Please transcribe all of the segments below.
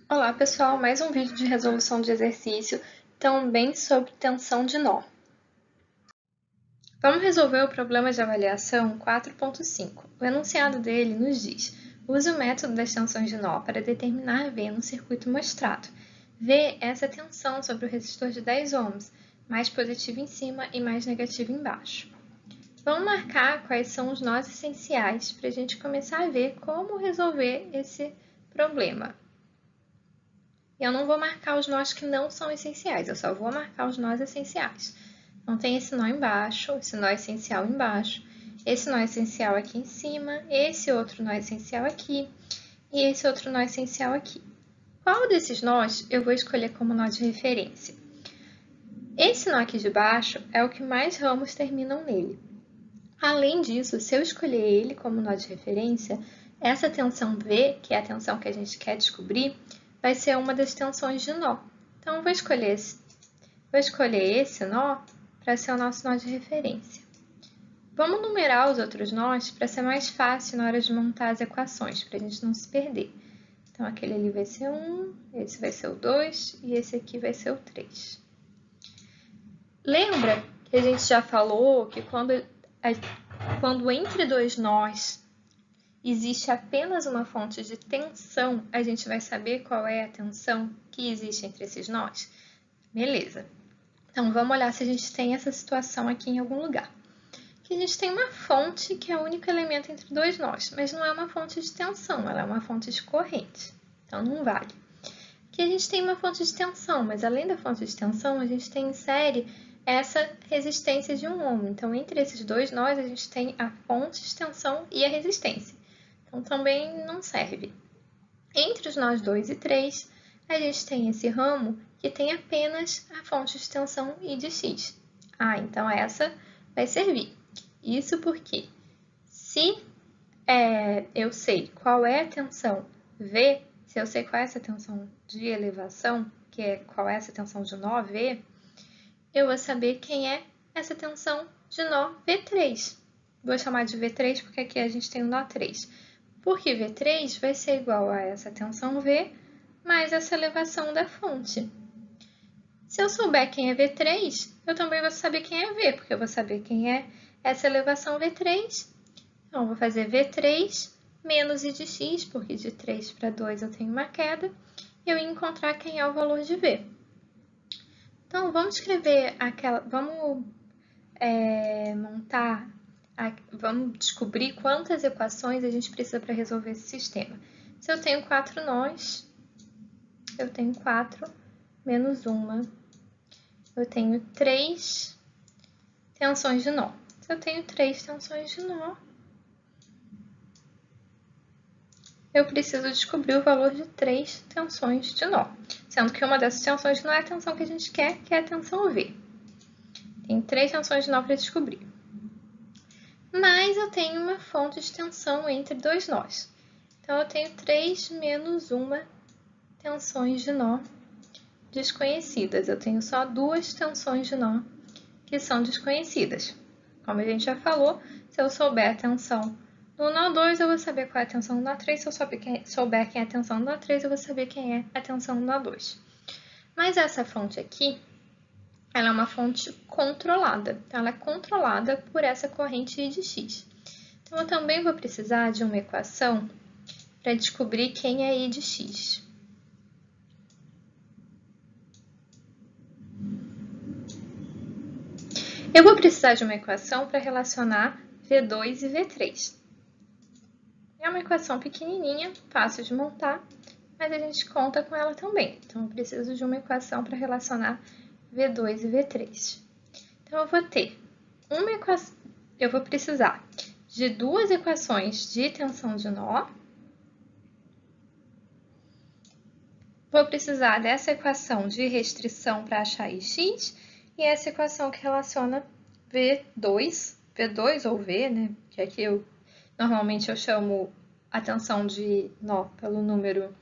Olá pessoal, mais um vídeo de resolução de exercício, também sobre tensão de nó. Vamos resolver o problema de avaliação 4.5. O enunciado dele nos diz: use o método das tensões de nó para determinar V no circuito mostrado. V é essa tensão sobre o resistor de 10 ohms, mais positiva em cima e mais negativa embaixo. Vamos marcar quais são os nós essenciais para a gente começar a ver como resolver esse problema. Eu não vou marcar os nós que não são essenciais, eu só vou marcar os nós essenciais. Então, tem esse nó embaixo, esse nó essencial embaixo, esse nó essencial aqui em cima, esse outro nó essencial aqui e esse outro nó essencial aqui. Qual desses nós eu vou escolher como nó de referência? Esse nó aqui de baixo é o que mais ramos terminam nele. Além disso, se eu escolher ele como nó de referência, essa tensão V, que é a tensão que a gente quer descobrir, vai ser uma das tensões de nó. Então, vou escolher esse nó para ser o nosso nó de referência. Vamos numerar os outros nós para ser mais fácil na hora de montar as equações, para a gente não se perder. Então, aquele ali vai ser 1, esse vai ser o 2 e esse aqui vai ser o 3. Lembra que a gente já falou que quando entre dois nós existe apenas uma fonte de tensão, a gente vai saber qual é a tensão que existe entre esses nós? Beleza. Então, vamos olhar se a gente tem essa situação aqui em algum lugar. Que a gente tem uma fonte que é o único elemento entre dois nós, mas não é uma fonte de tensão, ela é uma fonte de corrente. Então, não vale. Que a gente tem uma fonte de tensão, mas além da fonte de tensão, a gente tem em série essa resistência de 1 ohm. Então, entre esses dois nós, a gente tem a fonte de tensão e a resistência. Então, também não serve. Entre os nós 2 e 3, a gente tem esse ramo que tem apenas a fonte de tensão I de X. Então essa vai servir. Isso porque, se eu sei qual é a tensão V, se eu sei qual é essa tensão de elevação, que é qual é essa tensão de nó V, eu vou saber quem é essa tensão de nó V3. Vou chamar de V3 porque aqui a gente tem o nó 3. Porque V3 vai ser igual a essa tensão V mais essa elevação da fonte. Se eu souber quem é V3, eu também vou saber quem é V, porque eu vou saber quem é essa elevação V3. Então, eu vou fazer V3 menos I de X, porque de 3 para 2 eu tenho uma queda, e eu ia encontrar quem é o valor de V. Então, vamos escrever vamos descobrir quantas equações a gente precisa para resolver esse sistema. Se eu tenho 4 nós, eu tenho 4 menos 1. Eu tenho 3 tensões de nó. Se eu tenho 3 tensões de nó, eu preciso descobrir o valor de 3 tensões de nó. Sendo que uma dessas tensões de nó é a tensão que a gente quer, que é a tensão V. Tem 3 tensões de nó para descobrir. Mas eu tenho uma fonte de tensão entre dois nós. Então, eu tenho 3 menos 1 tensões de nó desconhecidas. Eu tenho só 2 tensões de nó que são desconhecidas. Como a gente já falou, se eu souber a tensão do nó 2, eu vou saber qual é a tensão do nó 3. Se eu souber quem é a tensão do nó 3, eu vou saber quem é a tensão do nó 2. Mas essa fonte aqui, ela é uma fonte controlada. Ela é controlada por essa corrente I de X. Então, eu também vou precisar de uma equação para descobrir quem é I de X. Eu vou precisar de uma equação para relacionar V2 e V3. É uma equação pequenininha, fácil de montar, mas a gente conta com ela também. Então, eu preciso de uma equação para relacionar V2 e V3. Então, eu vou precisar de 2 equações de tensão de nó. Vou precisar dessa equação de restrição para achar Ix e essa equação que relaciona V2 ou V, né? Que aqui normalmente eu chamo a tensão de nó pelo número.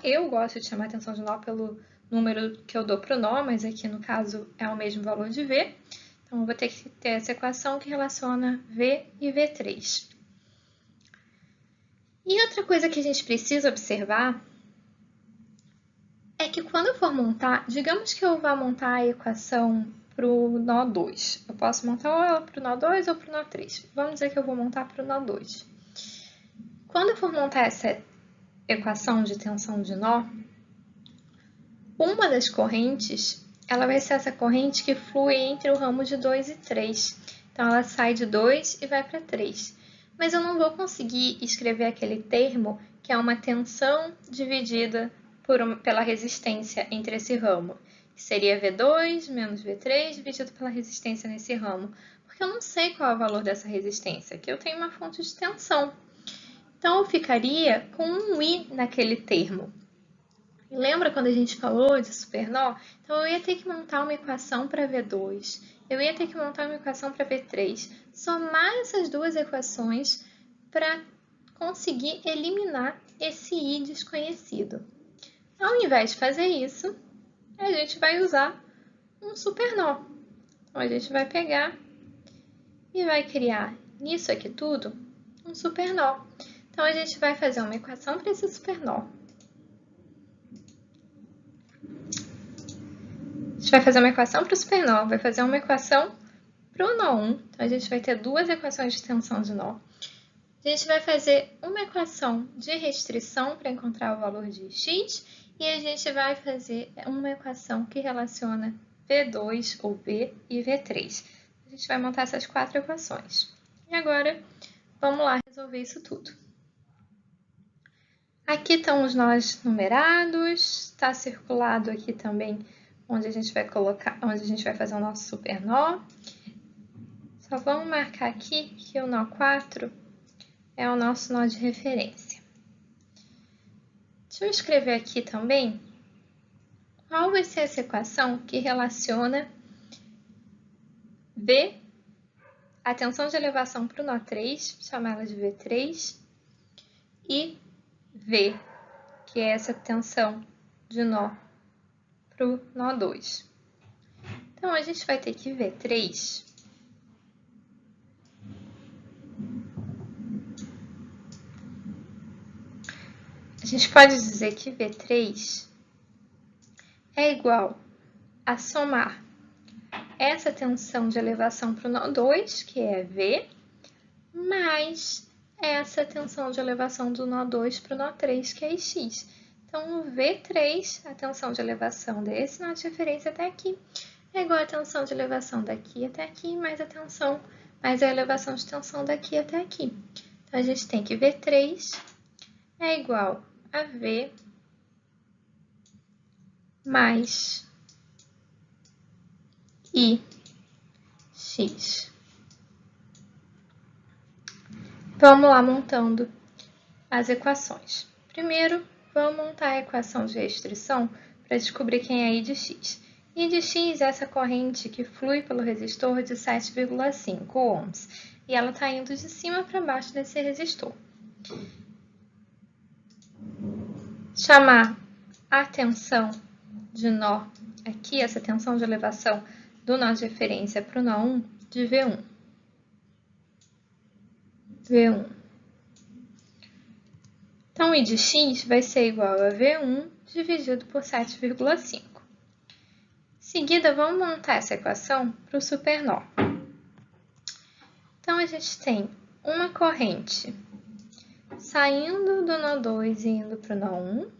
Eu gosto de chamar a tensão de nó pelo número que eu dou para o nó, mas aqui no caso é o mesmo valor de V. Então, eu vou ter que ter essa equação que relaciona V e V3. E outra coisa que a gente precisa observar que quando eu for montar, digamos que eu vá montar a equação para o nó 2. Eu posso montar ela para o nó 2 ou para o nó 3. Vamos dizer que eu vou montar para o nó 2. Quando eu for montar essa equação de tensão de nó, uma das correntes, ela vai ser essa corrente que flui entre o ramo de 2 e 3. Então, ela sai de 2 e vai para 3. Mas eu não vou conseguir escrever aquele termo que é uma tensão dividida pela resistência entre esse ramo, que seria V2 menos V3 dividido pela resistência nesse ramo, porque eu não sei qual é o valor dessa resistência, aqui eu tenho uma fonte de tensão. Então, eu ficaria com um I naquele termo. E lembra quando a gente falou de supernó? Então, eu ia ter que montar uma equação para V2, eu ia ter que montar uma equação para V3, somar essas duas equações para conseguir eliminar esse I desconhecido. Ao invés de fazer isso, a gente vai usar um supernó. Então, a gente vai pegar e vai criar nisso aqui tudo um supernó. Então, a gente vai fazer uma equação para esse supernó. A gente vai fazer uma equação para o supernó, vai fazer uma equação para o nó 1. Então, a gente vai ter duas equações de tensão de nó. A gente vai fazer uma equação de restrição para encontrar o valor de x e a gente vai fazer uma equação que relaciona V2 ou V e V3. A gente vai montar essas quatro equações. E agora, vamos lá resolver isso tudo. Aqui estão os nós numerados, está circulado aqui também onde a gente vai colocar, onde a gente vai fazer o nosso supernó. Só vamos marcar aqui que o nó 4 é o nosso nó de referência. Deixa eu escrever aqui também qual vai ser essa equação que relaciona V, a tensão de elevação para o nó 3, chamar ela de V3, e V, que é essa tensão de nó para o nó 2. Então, a gente vai ter que V3 a gente pode dizer que V3 é igual a somar essa tensão de elevação para o nó 2, que é V, mais essa tensão de elevação do nó 2 para o nó 3, que é X. Então, o V3, a tensão de elevação desse nó de referência até aqui, é igual a tensão de elevação daqui até aqui, mais a elevação de tensão daqui até aqui. Então, a gente tem que V3 é igual a V mais IX. Vamos lá montando as equações. Primeiro, vamos montar a equação de restrição para descobrir quem é I de X. I de X é essa corrente que flui pelo resistor de 7,5 ohms. E ela está indo de cima para baixo desse resistor. Chamar a tensão de nó, aqui essa tensão de elevação do nó de referência para o nó 1 de V1. V1. Então, I de X vai ser igual a V1 dividido por 7,5. Em seguida, vamos montar essa equação para o supernó. Então, a gente tem uma corrente saindo do nó 2 e indo para o nó 1.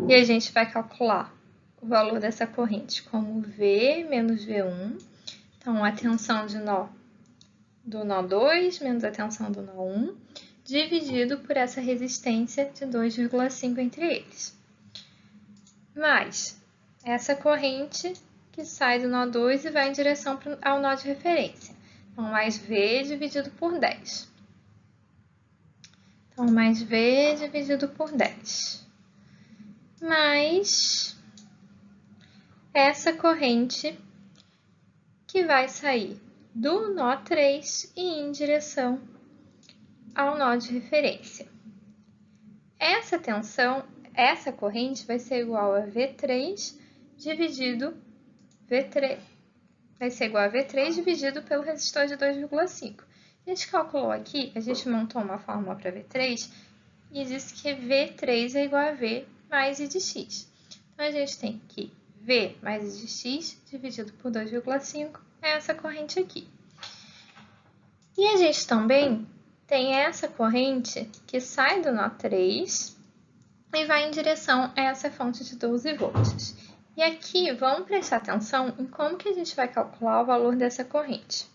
E a gente vai calcular o valor dessa corrente como V menos V1. Então, a tensão de nó do nó 2 menos a tensão do nó 1, dividido por essa resistência de 2,5 entre eles. Mais essa corrente que sai do nó 2 e vai em direção ao nó de referência. Então, mais V dividido por 10. Então, mais V dividido por 10. Mais essa corrente que vai sair do nó 3 e ir em direção ao nó de referência. Essa tensão, essa corrente vai ser igual a V3 dividido vai ser igual a V3 dividido pelo resistor de 2,5. A gente calculou aqui, a gente montou uma fórmula para V3 e disse que V3 é igual a V mais I de x. Então, a gente tem que V mais I de x dividido por 2,5 é essa corrente aqui. E a gente também tem essa corrente que sai do nó 3 e vai em direção a essa fonte de 12 volts. E aqui, vamos prestar atenção em como que a gente vai calcular o valor dessa corrente.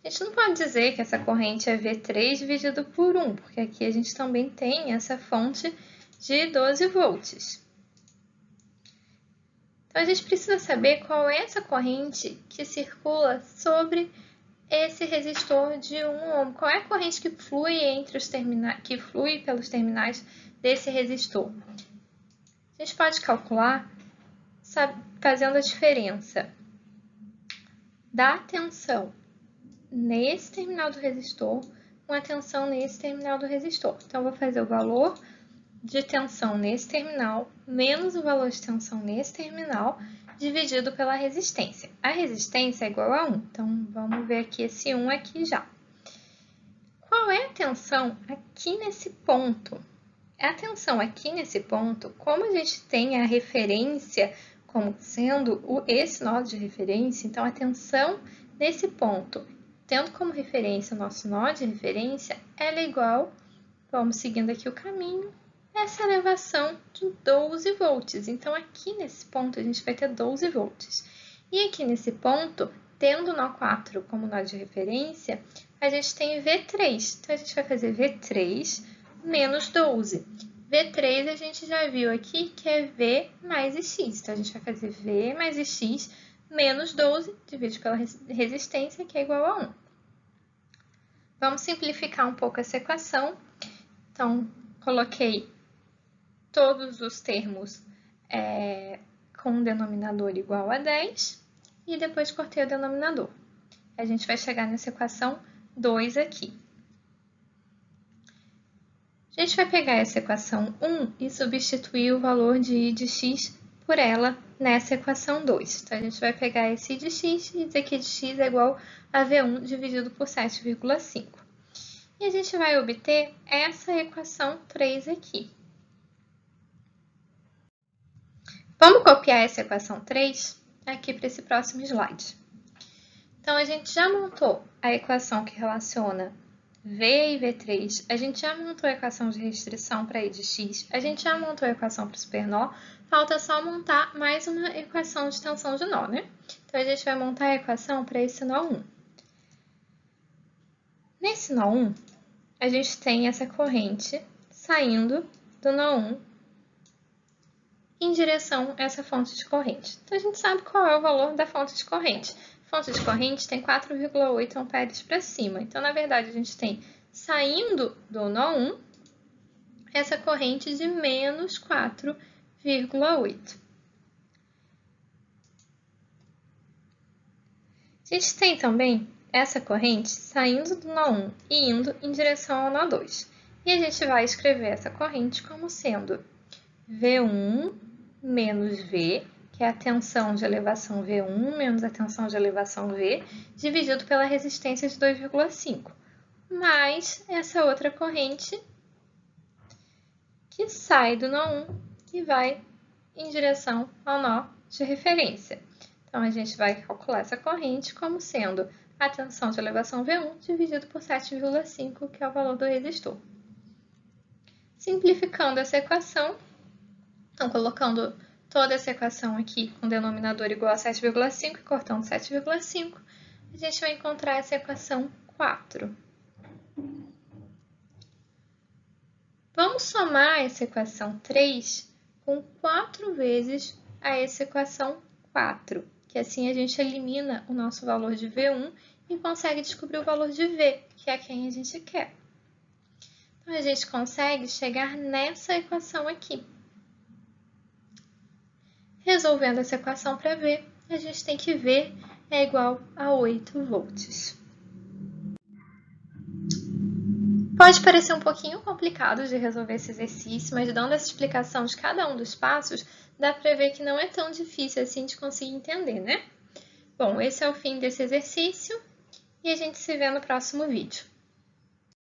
A gente não pode dizer que essa corrente é V3 dividido por 1, porque aqui a gente também tem essa fonte de 12 volts. Então, a gente precisa saber qual é essa corrente que circula sobre esse resistor de 1 ohm. Qual é a corrente que flui pelos terminais desse resistor? A gente pode calcular fazendo a diferença da tensão nesse terminal do resistor com a tensão nesse terminal do resistor. Então, eu vou fazer o valor de tensão nesse terminal menos o valor de tensão nesse terminal dividido pela resistência. A resistência é igual a 1, então vamos ver aqui esse 1 aqui já. Qual é a tensão aqui nesse ponto? A tensão aqui nesse ponto, como a gente tem a referência como sendo esse nó de referência, então a tensão nesse ponto, tendo como referência o nosso nó de referência, ela é igual, vamos seguindo aqui o caminho, essa elevação de 12 volts. Então, aqui nesse ponto, a gente vai ter 12 volts. E aqui nesse ponto, tendo o nó 4 como nó de referência, a gente tem V3. Então, a gente vai fazer V3 menos 12. V3 a gente já viu aqui que é V mais X. Então, a gente vai fazer V mais X menos 12 dividido pela resistência, que é igual a 1. Vamos simplificar um pouco essa equação. Então, coloquei todos os termos com um denominador igual a 10 e depois cortei o denominador. A gente vai chegar nessa equação 2 aqui. A gente vai pegar essa equação 1 e substituir o valor de I de x por ela nessa equação 2. Então, a gente vai pegar esse I de x e dizer que I de x é igual a V1 dividido por 7,5. E a gente vai obter essa equação 3 aqui. Vamos copiar essa equação 3 aqui para esse próximo slide. Então, a gente já montou a equação que relaciona V e V3, a gente já montou a equação de restrição para I de x, a gente já montou a equação para o supernó, falta só montar mais uma equação de tensão de nó, né? Então, a gente vai montar a equação para esse nó 1. Nesse nó 1, a gente tem essa corrente saindo do nó 1 em direção a essa fonte de corrente. Então, a gente sabe qual é o valor da fonte de corrente. A fonte de corrente tem 4,8 amperes para cima. Então, na verdade, a gente tem, saindo do nó 1, essa corrente de menos 4,8. A gente tem também essa corrente saindo do nó 1 e indo em direção ao nó 2. E a gente vai escrever essa corrente como sendo V1 menos V, que é a tensão de elevação V1 menos a tensão de elevação V, dividido pela resistência de 2,5, mais essa outra corrente que sai do nó 1 e vai em direção ao nó de referência. Então, a gente vai calcular essa corrente como sendo a tensão de elevação V1 dividido por 7,5, que é o valor do resistor. Simplificando essa equação, então, colocando toda essa equação aqui com denominador igual a 7,5 e cortando 7,5, a gente vai encontrar essa equação 4. Vamos somar essa equação 3 com 4 vezes a essa equação 4, que assim a gente elimina o nosso valor de V1 e consegue descobrir o valor de V, que é quem a gente quer. Então, a gente consegue chegar nessa equação aqui. Resolvendo essa equação para V, a gente tem que V é igual a 8 volts. Pode parecer um pouquinho complicado de resolver esse exercício, mas dando essa explicação de cada um dos passos, dá para ver que não é tão difícil assim de conseguir entender, né? Bom, esse é o fim desse exercício e a gente se vê no próximo vídeo.